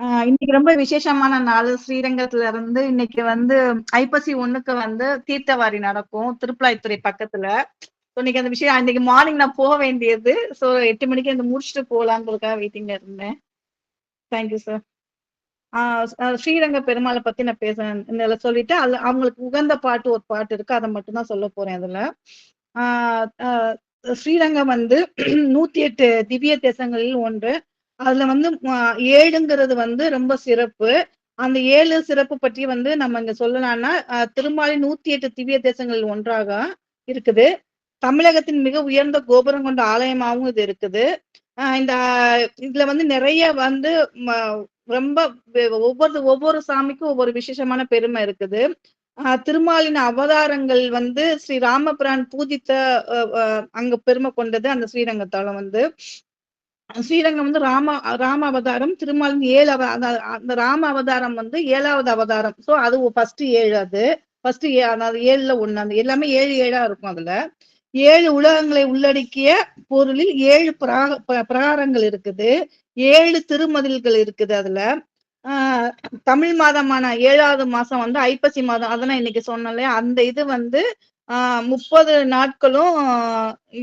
இன்னைக்கு ரொம்ப விசேஷமான நாள். ஸ்ரீரங்கத்துல இருந்து இன்னைக்கு வந்து ஐப்பசி 1க்கு வந்து தீர்த்தவாரி நடக்கும். திருப்பலாய்த்துறை பக்கத்துல. ஸோ இன்னைக்கு அந்த விஷயம் இன்னைக்கு மார்னிங் நான் போக வேண்டியது. ஸோ 8 மணிக்கு வந்து முடிச்சுட்டு போலாங்கிறதுக்காக வெயிட்டிங்ல இருந்தேன். Thank you sir. ஆ ஸ்ரீரங்க பெருமாள பத்தி நான் பேசுறேன். இதுல சொல்லிட்டு அவங்களுக்கு உகந்த பாட்டு ஒரு பாட்டு இருக்கு. அத மட்டும் தான் சொல்லப் போறேன் அதுல. ஆ அ ஸ்ரீரங்கம் வந்து 108 திவ்ய தேசங்களில் ஒன்று. அதுல வந்து 7ங்கிறது வந்து ரொம்ப சிறப்பு. அந்த 7 சிறப்பு பற்றி வந்து நம்ம இங்க சொல்லலாம்னா, திருமாலின் 108 திவ்ய தேசங்களில் ஒன்றாக இருக்குது. தமிழகத்தின் மிக உயர்ந்த கோபுரம் கொண்ட ஆலயமாவும் இது இருக்குது. இந்த இதுல வந்து நெறைய வந்து ம ரொம்ப ஒவ்வொரு சாமிக்கும் ஒவ்வொரு விசேஷமான பெருமை இருக்குது. திருமாலின் அவதாரங்கள் வந்து ஸ்ரீ ராமபிரான் பூஜித்த அ அ அங்க பெருமை கொண்டது அந்த ஸ்ரீரங்கத்தலம் வந்து. ஸ்ரீரங்கம் வந்து ராம அவதாரம். திருமாலின் 7 அந்த ராம அவதாரம் வந்து 7வது அவதாரம். ஸோ அது ஃபர்ஸ்ட் 7 அது. ஃபர்ஸ்ட் அதாவது 7ல 1 அந்த எல்லாமே 7, 7ஆ இருக்கும் அதுல. 7 உலகங்களை உள்ளடக்கிய பொருளில் 7 பிரகாரங்கள் இருக்குது. 7 திருமதில்கள் இருக்குது அதுல. ஆ தமிழ் மாதமான 7வது மாசம் வந்து ஐப்பசி மாதம். அத நான் இன்னைக்கு சொன்னேன் இல்லையா? அந்த இது வந்து 30 நாட்களும்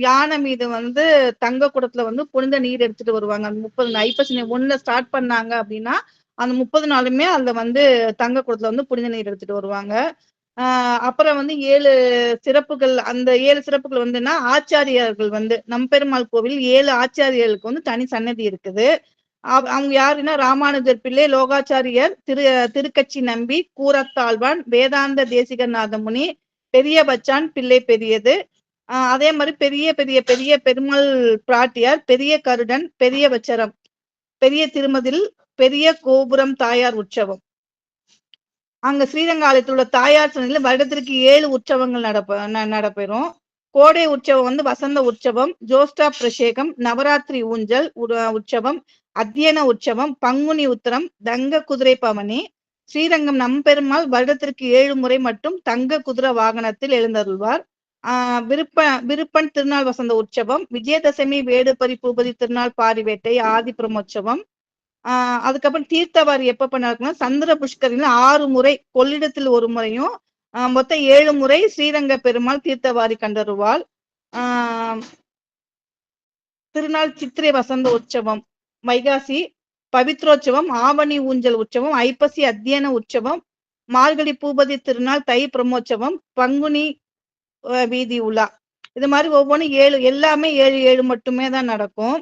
யானை மீது வந்து தங்க குடத்துல வந்து புனித நீர் எடுத்துட்டு வருவாங்க. அந்த 30 ஐப்பசி 1ல ஸ்டார்ட் பண்ணாங்க அப்படின்னா, அந்த 30 நாளுமே அதுல வந்து தங்க குடத்துல வந்து புனித நீர் எடுத்துட்டு வருவாங்க. அப்புறம் வந்து 7 சிறப்புகள் அந்த 7 சிறப்புகள் வந்துன்னா, ஆச்சாரியார்கள் வந்து நம்பெருமாள் கோவில் 7 ஆச்சாரியர்களுக்கு வந்து தனி சன்னதி இருக்குது. அவங்க யாருன்னா ராமானுஜர் பிள்ளை, லோகாச்சாரியர், திருக்கச்சி நம்பி, கூரத்தாழ்வான், வேதாந்த தேசிகநாத முனி, பெரிய பச்சான், பிள்ளை பெரியது. அதே மாரி பெரிய பெரிய பெரிய பெருமாள் பிராட்டியார், பெரிய கருடன், பெரிய வச்சரம், பெரிய திருமதில், பெரிய கோபுரம் தாயார் உற்சவம். அங்க ஸ்ரீரங்க ஆலயத்தில் உள்ள தாயார் சன்னதியில வருடத்திற்கு 7 உற்சவங்கள் நடைபெறும். கோடை உற்சவம் வந்து வசந்த உற்சவம், ஜோஷ்டாபிஷேகம், நவராத்திரி ஊஞ்சல் உற்சவம், அத்தியன உற்சவம், பங்குனி உத்திரம், தங்க குதிரை பவனி. ஸ்ரீரங்கம் நம்பெருமாள் வருடத்திற்கு 7 முறை மட்டும் தங்க குதிரை வாகனத்தில் எழுந்தருள்வார். விருப்பன் திருநாள் வசந்த உற்சவம், விஜயதசமி வேடுபரி பூபதி திருநாள் பாரிவேட்டை ஆதி பிரமோற்சவம். அதுக்கப்புறம் தீர்த்தவாரி எப்ப நடக்கும்னா சந்திர புஷ்கரில 6 முறை, கொள்ளிடத்தில் 1 முறையும் மொத்தம் 7 முறை ஸ்ரீரங்க பெருமாள் தீர்த்தவாரி கண்டருவாள். திருநாள் சித்திரை வசந்த உற்சவம், வைகாசி பவித்ரோற்சவம், ஆவணி ஊஞ்சல் உற்சவம், ஐப்பசி அத்தியன உற்சவம், மார்கழி பூபதி திருநாள் தை பிரமோற்சவம், பங்குனி வீதி உலா. இது மாதிரி ஒவ்வொன்றும் 7 எல்லாமே 7 7 மட்டுமே தான் நடக்கும்.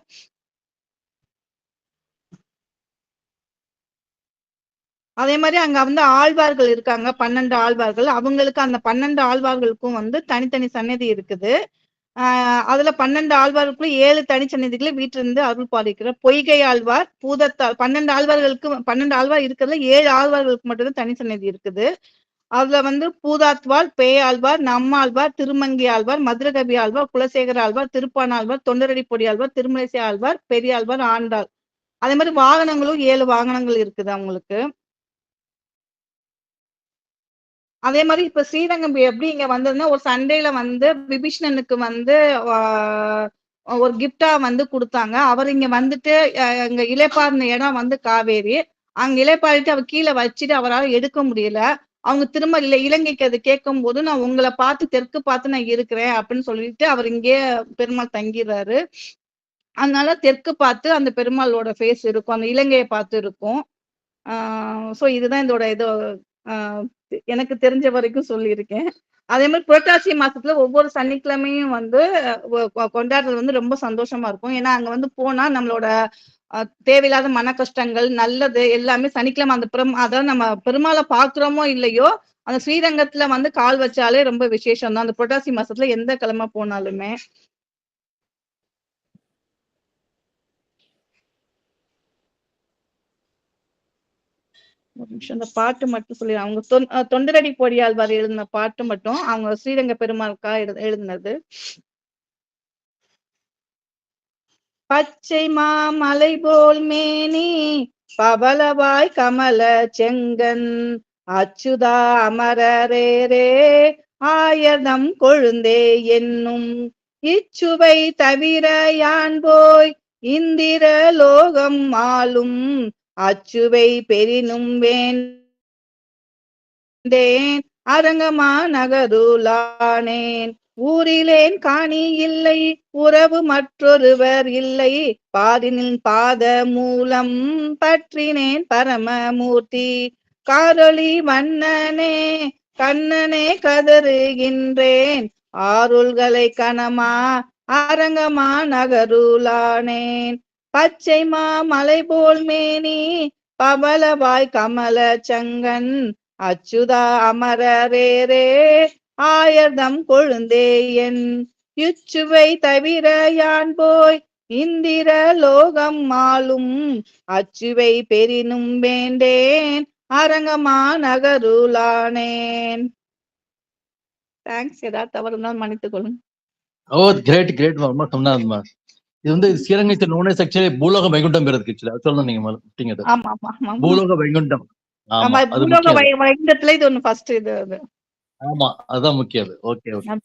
அதே மாதிரி அங்க வந்து ஆழ்வார்கள் இருக்காங்க. 12 ஆழ்வார்கள். அவங்களுக்கு அந்த 12 ஆழ்வார்களுக்கும் வந்து தனித்தனி சன்னதி இருக்குது. அதுல 12 ஆழ்வார்களுக்குள்ள 7 தனிச்சன்னதிகளை வீற்றிருந்து அருள் பாலிக்கிற பொய்கை ஆழ்வார், பூதத்தால் 12 ஆழ்வார்களுக்கு 12 ஆழ்வார் இருக்கிறதுல 7 ஆழ்வார்களுக்கு மட்டும்தான் தனி சன்னதி இருக்குது. அதுல வந்து பூதாத்வாள், பேயாழ்வார், நம்மாழ்வார், திருமங்கி ஆழ்வார், மதுரகவி ஆழ்வார், குலசேகர ஆழ்வார், திருப்பான ஆழ்வார், தொண்டரடி பொடி ஆழ்வார், திருமலைசை ஆழ்வார், பெரியாழ்வார், ஆண்டாள். அதே மாதிரி வாகனங்களும் 7 வாகனங்கள் இருக்குது அவங்களுக்கு. அதே மாதிரி இப்ப ஸ்ரீரங்கம் எப்படி இங்க வந்ததுன்னா ஒரு சண்டேல வந்து விபீஷணனுக்கு வந்து ஒரு கிஃப்டா வந்து கொடுத்தாங்க. அவர் இங்க வந்துட்டு இங்க இளைப்பாறுன இடம் வந்து காவேரி. அங்க இளைப்பாறிட்டு அவர் கீழே வச்சுட்டு அவரால் எடுக்க முடியல. அவங்க திரும்ப இலங்கைக்கு அது கேட்கும் போது நான் உங்களை பார்த்து தெற்கு பார்த்து நான் இருக்கிறேன் அப்படின்னு சொல்லிட்டு அவர் இங்கே பெருமாள் தங்கிடுறாரு. அதனால தெற்கு பார்த்து அந்த பெருமாளோட ஃபேஸ் இருக்கும், அந்த இலங்கையை பார்த்து இருக்கும். சோ இதுதான் இதோட இது எனக்கு தெரிஞ்ச வரைக்கும் சொல்லியிருக்கேன். அதே மாதிரி புரட்டாசி மாசத்துல ஒவ்வொரு சனிக்கிழமையும் வந்து கொண்டாடுறது வந்து ரொம்ப சந்தோஷமா இருக்கும். ஏன்னா அங்க வந்து போனா நம்மளோட தேவையில்லாத மன கஷ்டங்கள் நல்லது எல்லாமே சனிக்கிழமை அந்த அதாவது நம்ம பெருமாளை பாக்குறோமோ இல்லையோ அந்த ஸ்ரீரங்கத்துல வந்து கால் வச்சாலே ரொம்ப விசேஷம் தான். அந்த புரட்டாசி மாசத்துல எந்த கிழமை போனாலுமே. ஒரு நிமிஷம் அந்த பாட்டு மட்டும் சொல்லி அவங்க தொண்டரடி பொடியாழ்வார் எழுதின பாட்டு மட்டும் அவங்க ஸ்ரீரங்க பெருமாளுக்கா எழுதினது. பச்சை மாமலை போல் மேனி பவளவாய் கமல செங்கன் அச்சுதா அமரரேரே ஆயதம் கொழுந்தே என்னும் இச்சுவை தவிர யான் போய் இந்திர லோகம் ஆளும் அச்சுவை பெரினும் வேண்டேன் அரங்கமா நகருளானேன். ஊரிலேன் காணி இல்லை உறவு மற்றொருவர் இல்லை பாரினின் பாத மூலம் பற்றினேன் பரமமூர்த்தி. காரொளி வண்ணனே கண்ணனே கதறுகின்றேன் ஆருள்களை கணமா அரங்கமா நகருளானேன். பச்சை மாமலை போல் மேனி பவளவாய் கமல சங்கன் அச்சுதா அமரரேரே ஆயர்தம் கொழுந்தே என். இச்சுவை தவிர யான் போய் இந்திர லோகம் ஆளும் அச்சுவை பெரினும் வேண்டேன் அரங்கமா நகருளானேன். தேங்க்ஸ். ஏதாவது தவறுனால் மன்னித்துக் கொள்ளும். ஓ கிரேட் கிரேட் ரொம்ப சொன்னாருமா. இது வந்து ஸ்ரீரங்கத்தில் நோனஸ் ஆக்சுவலி பூலோக வைகுண்டம் இருக்கு. சொல்லணும் நீங்க அது ஆமா ஆமா ஆமா பூலோக வைகுண்டம். ஆமா ஆமா அது பூலோக முக்கியம். வைகுண்டத்துல இது ஒண்ணு ஃபர்ஸ்ட் இது. ஆமா அதான் முக்கியம். Okay okay.